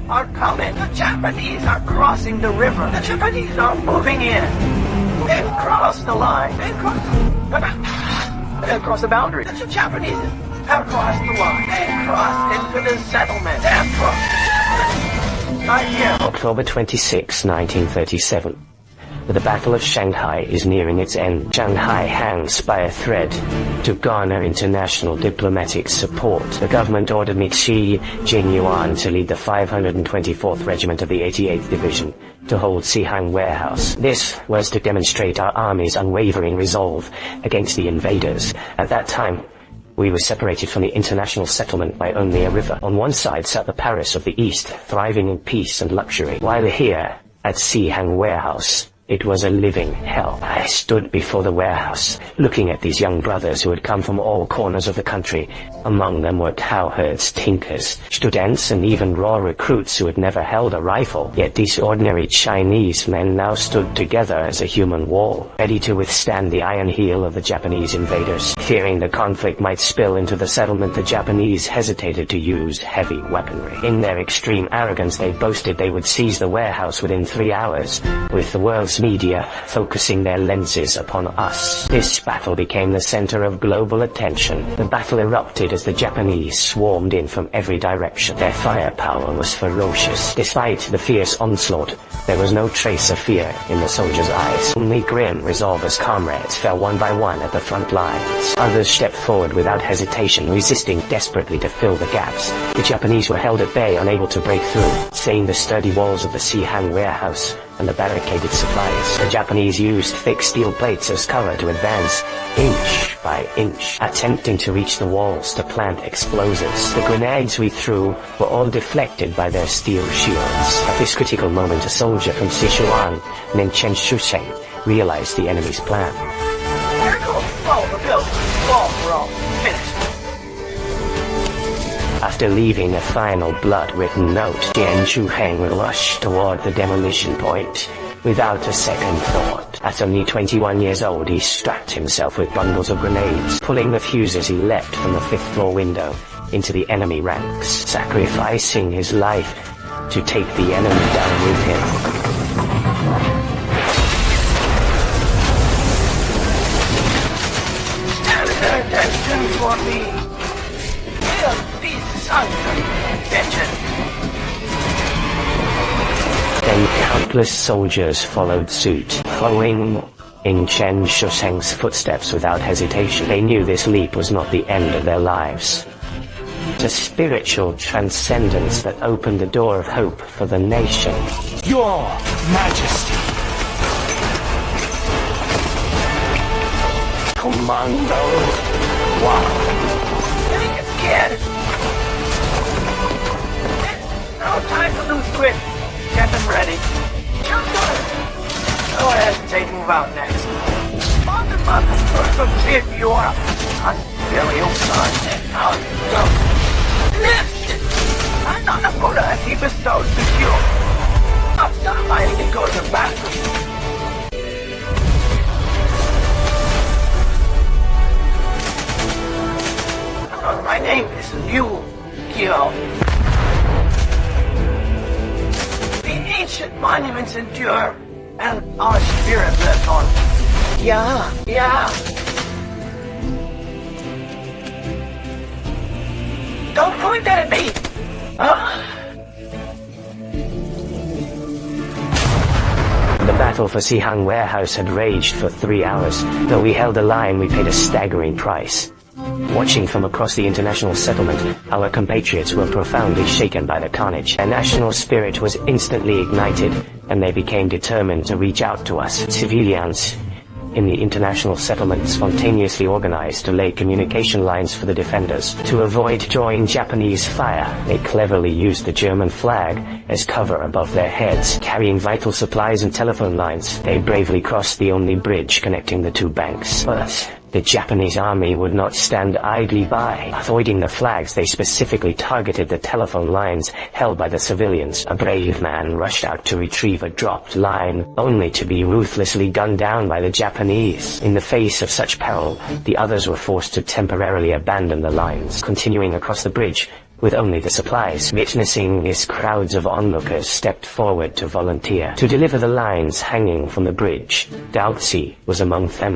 are coming. The Japanese are crossing the river. The Japanese are moving in. They've crossed the line. They've crossed the boundary. The Japanese have crossed the line. They've crossed into the settlement. They have crossed. Right here. October 26, 1937. The Battle of Shanghai is nearing its end. Shanghai hangs by a thread. To garner international diplomatic support, the government ordered me Zhiying to lead the 524th Regiment of the 88th Division to hold Zhiying warehouse. This was to demonstrate our army's unwavering resolve against the invaders. At that time, we were separated from the international settlement by only a river. On one side sat the Paris of the East, thriving in peace and luxury, while here, at Zhiying warehouse, it was a living hell. I stood before the warehouse, looking at these young brothers who had come from all corners of the country. Among them were cowherds, tinkers, students, and even raw recruits who had never held a rifle. Yet these ordinary Chinese men now stood together as a human wall, ready to withstand the iron heel of the Japanese invaders. Fearing the conflict might spill into the settlement, the Japanese hesitated to use heavy weaponry. In their extreme arrogance, they boasted they would seize the warehouse within 3 hours, with the world's media focusing their lenses upon us. This battle became the center of global attention. The battle erupted as the Japanese swarmed in from every direction. Their firepower was ferocious. Despite the fierce onslaught, there was no trace of fear in the soldiers' eyes. Only grim resolve as comrades fell one by one at the front lines. Others stepped forward without hesitation, resisting desperately to fill the gaps. The Japanese were held at bay, unable to break through, saying the sturdy walls of the Zhiying warehouse and the barricaded supplies. The Japanese used thick steel plates as cover to advance inch by inch, attempting to reach the walls to plant explosives. The grenades we threw were all deflected by their steel shields. At this critical moment, a soldier from Sichuan, named Chen Shusheng, realized the enemy's plan. There goes all the buildings. We're all finished. After leaving a final blood-written note, Chen Shusheng rushed toward the demolition point without a second thought. At only 21 years old, he strapped himself with bundles of grenades. Pulling the fuses, he leapt from the 5th floor window into the enemy ranks, sacrificing his life to take the enemy down with him. Stand their attention for me. Sons of bitches. Then countless soldiers followed suit, following in Chen Shusheng's footsteps without hesitation. They knew this leap was not the end of their lives. It's a spiritual transcendence that opened the door of hope for the nation. Your Majesty. Commando. Wow. Getting it scared. No time to lose grip. Get them ready. Jump on it. Go ahead and take move out next. Mother, first of big you are. Unfilial son. Now go. Lift! I'm not a Buddha as he bestows the cure. Stop hiding and go to the bathroom. My name is Liu Gyo. Ancient monuments endure, and our spirit lives on. Yeah. Don't point that at me! The battle for Zhiying warehouse had raged for 3 hours. Though we held the line, we paid a staggering price. Watching from across the international settlement, our compatriots were profoundly shaken by the carnage. Their national spirit was instantly ignited, and they became determined to reach out to us. Civilians in the international settlement spontaneously organized to lay communication lines for the defenders. To avoid drawing Japanese fire, they cleverly used the German flag as cover above their heads. Carrying vital supplies and telephone lines, they bravely crossed the only bridge connecting the two banks. But the Japanese army would not stand idly by. Avoiding the flags, they specifically targeted the telephone lines held by the civilians. A brave man rushed out to retrieve a dropped line, only to be ruthlessly gunned down by the Japanese. In the face of such peril, the others were forced to temporarily abandon the lines. Continuing across the bridge, With only the supplies, witnessing this, crowds of onlookers stepped forward to volunteer to deliver the lines hanging from the bridge. Daozi was among them.